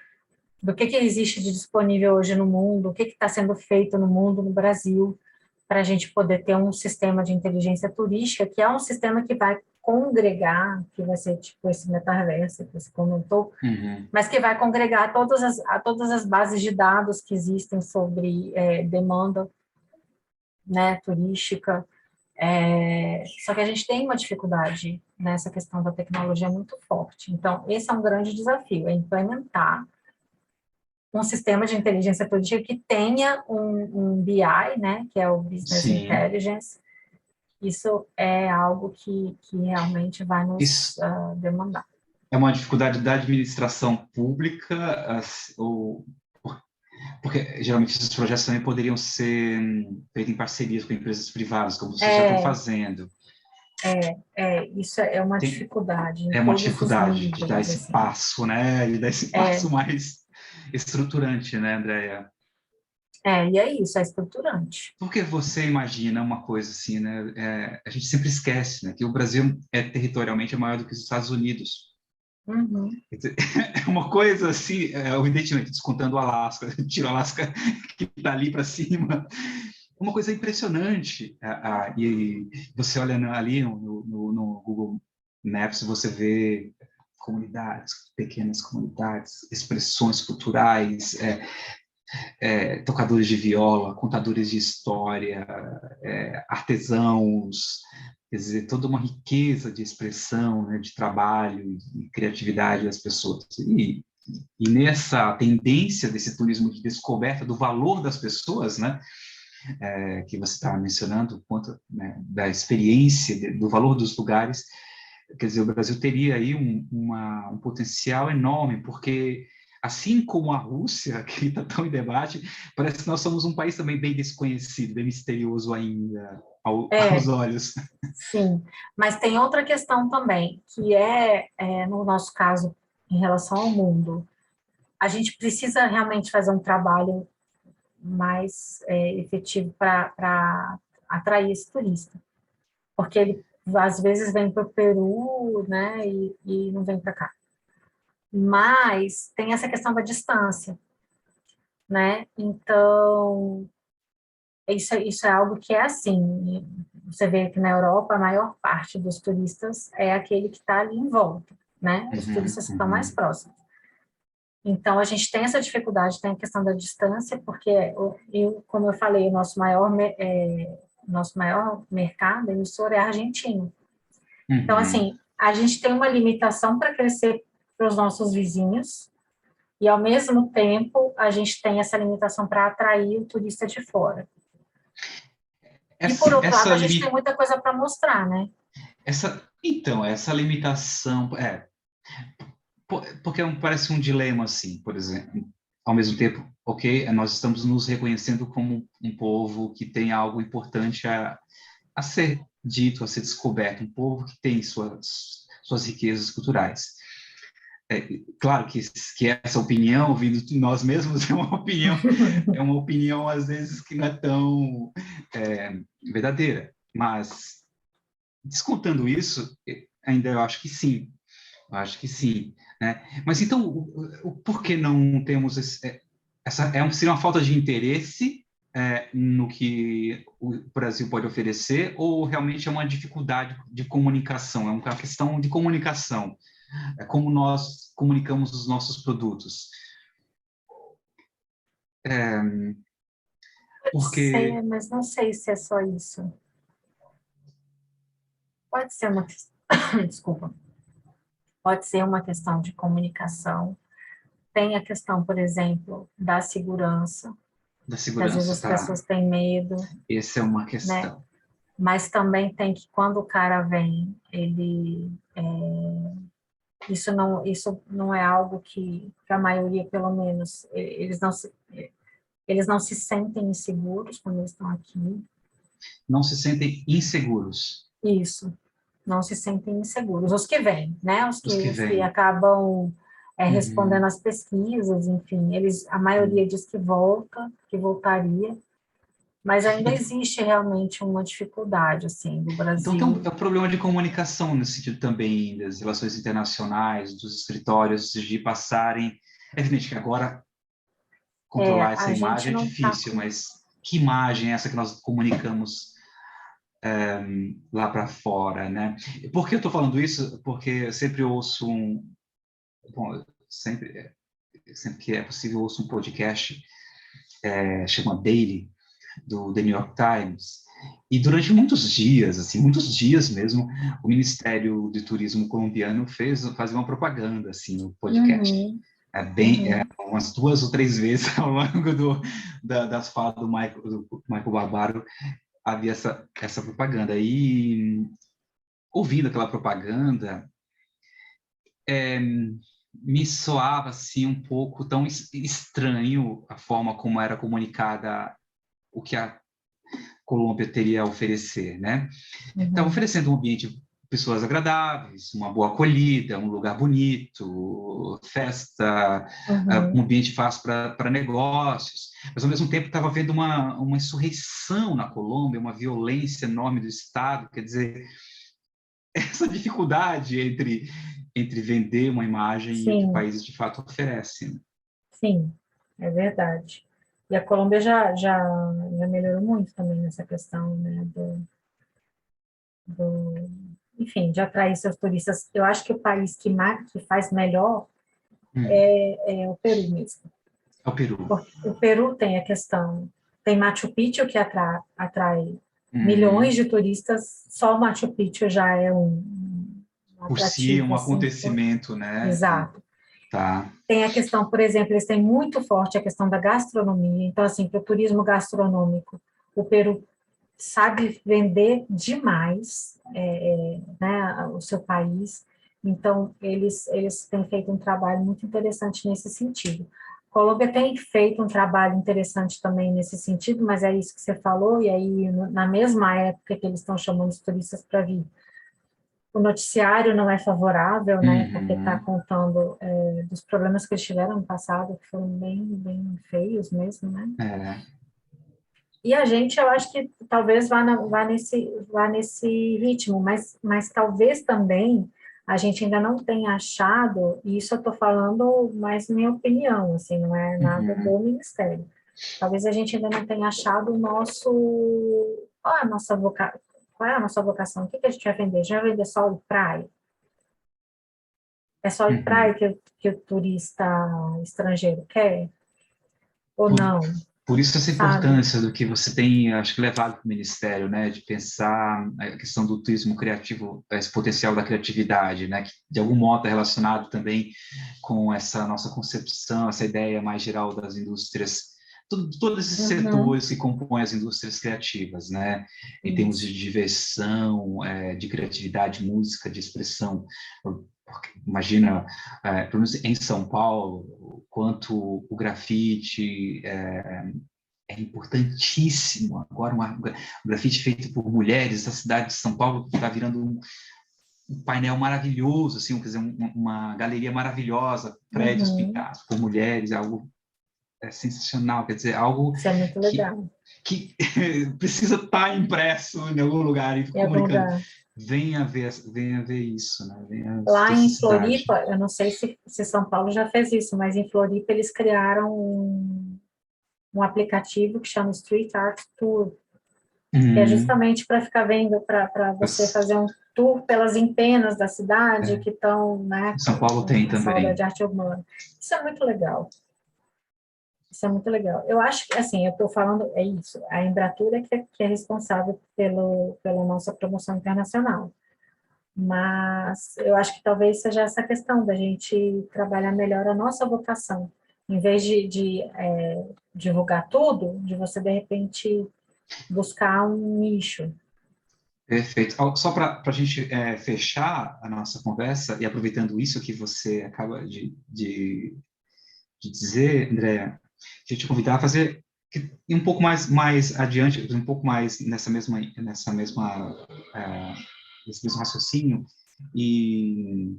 do que existe de disponível hoje no mundo, o que está sendo feito no mundo, no Brasil, para a gente poder ter um sistema de inteligência turística, que é um sistema que vai congregar, que vai ser tipo esse metaverso que você comentou, mas que vai congregar todas as bases de dados que existem sobre demanda, né, turística. Só que a gente tem uma dificuldade nessa questão da tecnologia muito forte. Então, esse é um grande desafio, é implementar um sistema de inteligência turística que tenha um BI, né, que é o Business Sim. Intelligence. Isso é algo que realmente vai nos Isso demandar. é uma dificuldade da administração pública, porque geralmente esses projetos também poderiam ser feitos em parcerias com empresas privadas, como vocês já estão fazendo. Isso é uma dificuldade em É uma todos os dificuldade de dar níveis. esse Assim. passo, né? De dar esse passo mais estruturante, né, Andréia? E é isso, é estruturante. Porque você imagina uma coisa assim, né? A gente sempre esquece, né? Que o Brasil territorialmente maior do que os Estados Unidos. Uhum. É uma coisa assim, evidentemente, descontando o Alasca, tira o Alasca que está ali para cima. Uma coisa impressionante. E você olha ali no Google Maps, você vê comunidades, pequenas comunidades, expressões culturais, tocadores de viola, contadores de história, artesãos, quer dizer, toda uma riqueza de expressão, né, de trabalho e criatividade das pessoas. E nessa tendência desse turismo de descoberta do valor das pessoas, né, que você estava mencionando, quanto, né, da experiência, do valor dos lugares, quer dizer, o Brasil teria aí um potencial enorme, porque assim como a Rússia, que está tão em debate, parece que nós somos um país também bem desconhecido, bem misterioso ainda aos olhos. Sim, mas tem outra questão também, que no nosso caso, em relação ao mundo, a gente precisa realmente fazer um trabalho mais efetivo para atrair esse turista, porque ele às vezes vem para o Peru, né, e não vem para cá. Mas tem essa questão da distância, né? Então, isso é algo que é assim. Você vê que na Europa a maior parte dos turistas é aquele que está ali em volta, né? Os turistas que estão mais próximos. Então, a gente tem essa dificuldade, tem a questão da distância, porque, como eu falei, o nosso maior mercado emissor é a Argentina. Então, assim, a gente tem uma limitação para crescer para os nossos vizinhos, e, ao mesmo tempo, a gente tem essa limitação para atrair o turista de fora. E, por outro lado, a gente tem muita coisa para mostrar, né? Então, essa limitação... porque parece um dilema, assim, por exemplo. Ao mesmo tempo, ok, nós estamos nos reconhecendo como um povo que tem algo importante a ser dito, a ser descoberto, um povo que tem suas riquezas culturais. Claro que essa opinião, vindo de nós mesmos, é uma opinião às vezes que não é tão verdadeira, mas descontando isso, ainda eu acho que sim, né? Mas então, por que não temos seria uma falta de interesse no que o Brasil pode oferecer, ou realmente é uma dificuldade de comunicação, é uma questão de comunicação? É como nós comunicamos os nossos produtos. Porque... Mas não sei se é só isso. Pode ser uma questão... Desculpa. Pode ser uma questão de comunicação. Tem a questão, por exemplo, da segurança. Da que às vezes as segurança, tá. pessoas têm medo. Essa é uma né? questão. Mas também tem que, quando o cara vem, isso não é algo que a maioria, pelo menos, eles não se sentem inseguros quando eles estão aqui. Não se sentem inseguros. Isso, não se sentem inseguros. Os que vêm, né? Os que vêm. acabam respondendo às pesquisas, enfim, a maioria diz que voltaria, mas ainda existe realmente uma dificuldade, assim, do Brasil. Então tem um problema de comunicação nesse sentido também, das relações internacionais, dos escritórios, de passarem... É evidente que agora controlar essa imagem é difícil, mas que imagem é essa que nós comunicamos lá para fora, né? Por que eu estou falando isso? Porque eu sempre ouço sempre que é possível, eu ouço um podcast chama Daily, do The New York Times, e durante muitos dias mesmo, o Ministério de Turismo colombiano fazia uma propaganda assim no podcast. Umas 2 ou 3 vezes ao longo das falas do Michael Barbaro havia essa propaganda. E ouvindo aquela propaganda, me soava assim um pouco tão estranho a forma como era comunicada o que a Colômbia teria a oferecer, né? Estava oferecendo um ambiente, pessoas agradáveis, uma boa acolhida, um lugar bonito, festa, um ambiente fácil para negócios, mas ao mesmo tempo estava havendo uma insurreição na Colômbia, uma violência enorme do Estado, quer dizer, essa dificuldade entre vender uma imagem e o que o país de fato oferece. Sim, é verdade. E a Colômbia já melhorou muito também nessa questão, né, enfim, de atrair seus turistas. Eu acho que o país que faz melhor Hum, é o Peru mesmo. é o Peru. O Peru tem a questão, tem Machu Picchu que atrai milhões Uhum. de turistas, só o Machu Picchu já é um Por si, atrativo, um assim, acontecimento, né? exato. Tá. Tem a questão, por exemplo, eles têm muito forte a questão da gastronomia, então, assim, para o turismo gastronômico, o Peru sabe vender demais, né, o seu país, então, eles têm feito um trabalho muito interessante nesse sentido. Colômbia tem feito um trabalho interessante também nesse sentido, mas é isso que você falou, e aí, na mesma época que eles estão chamando os turistas para vir, o noticiário não é favorável, né, porque está Uhum. contando dos problemas que eles tiveram no passado, que foram bem, bem feios mesmo, né? É. E a gente, eu acho que talvez vá nesse ritmo, mas talvez também a gente ainda não tenha achado, e isso eu estou falando mais minha opinião, assim, não é nada Uhum. do Ministério. Talvez a gente ainda não tenha achado o nosso, qual é a nossa vocação? Qual é a nossa vocação? O que a gente vai vender? A gente vai vender sol e praia? É sol e praia Uhum. que o turista estrangeiro quer? Ou Por, não? por isso essa Sabe? importância do que você tem, acho que, levado para o Ministério, né, de pensar a questão do turismo criativo, esse potencial da criatividade, né, que de algum modo está relacionado também com essa nossa concepção, essa ideia mais geral das indústrias, todos esses Uhum, setores que compõem as indústrias criativas, né, em termos isso. de diversão, de criatividade, música, de expressão. Imagina, pelo menos em São Paulo, quanto o grafite é importantíssimo. Agora, um grafite feito por mulheres, a cidade de São Paulo está virando um painel maravilhoso, assim, quer dizer, uma galeria maravilhosa, prédios Uhum. pintados por mulheres, algo sensacional, quer dizer, algo Isso é muito que, legal. que precisa estar impresso em algum lugar e Em algum comunicando. lugar. Venha ver isso, né? Venha Lá ter essa em cidade. Floripa, eu não sei se São Paulo já fez isso, mas em Floripa eles criaram um aplicativo que chama Street Art Tour, que é Uhum. justamente para ficar vendo, para você fazer um tour pelas empenas da cidade que estão, né, São Paulo tem essa obra de também. arte urbana. Isso é muito legal. Isso é muito legal. Eu acho que, assim, eu estou falando, é isso, a Embratur é que é responsável pela nossa promoção internacional. Mas eu acho que talvez seja essa questão da gente trabalhar melhor a nossa vocação. Em vez de divulgar tudo, de você, de repente, buscar um nicho. Perfeito. Só para a gente fechar a nossa conversa, e aproveitando isso que você acaba de dizer, Andréa, queria te convidar a fazer ir um pouco mais adiante, um pouco mais eh, nesse mesmo raciocínio, e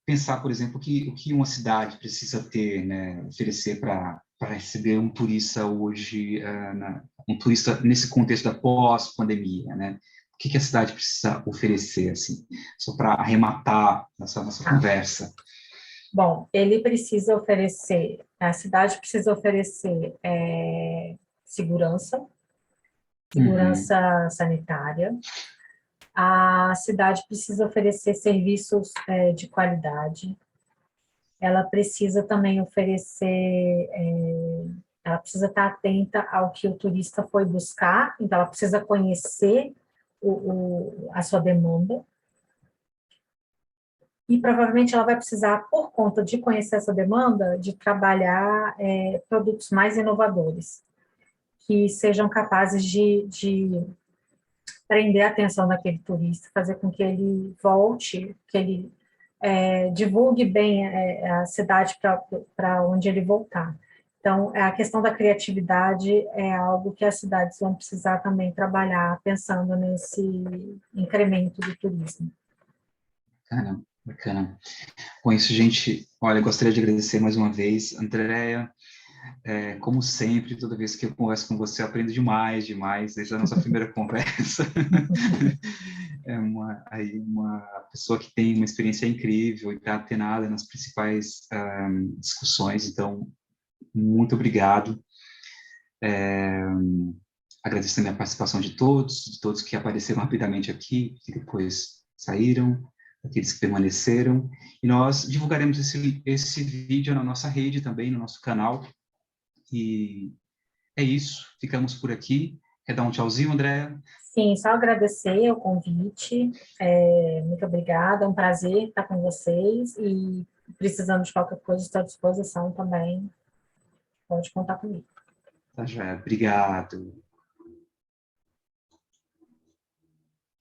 pensar, por exemplo, o que uma cidade precisa ter, né, oferecer para receber um turista hoje, um turista nesse contexto da pós-pandemia, né? O que a cidade precisa oferecer, assim, só para arrematar essa nossa Tá? conversa. Bom, ele precisa oferecer, a cidade precisa oferecer segurança, Uhum, segurança sanitária. A cidade precisa oferecer serviços de qualidade. Ela precisa também oferecer, ela precisa estar atenta ao que o turista foi buscar, então ela precisa conhecer a sua demanda, e provavelmente ela vai precisar, por conta de conhecer essa demanda, de trabalhar produtos mais inovadores, que sejam capazes de prender a atenção daquele turista, fazer com que ele volte, que ele divulgue bem a cidade para onde ele voltar. Então, a questão da criatividade é algo que as cidades vão precisar também trabalhar, pensando nesse incremento do turismo. bacana, bacana. Com isso, gente, olha, gostaria de agradecer mais uma vez, Andréa. Como sempre, toda vez que eu converso com você, eu aprendo demais, demais, desde a nossa primeira conversa. É uma pessoa que tem uma experiência incrível e está atenada nas principais discussões, então, muito obrigado. agradeço também a participação de todos que apareceram rapidamente aqui, que depois saíram, aqueles que permaneceram, e nós divulgaremos esse vídeo na nossa rede também, no nosso canal, e é isso, ficamos por aqui. Quer dar um tchauzinho, Andréa? Sim, só agradecer o convite, muito obrigada, é um prazer estar com vocês, e precisando de qualquer coisa, estou à disposição também, pode contar comigo. Tá, joia. Obrigado.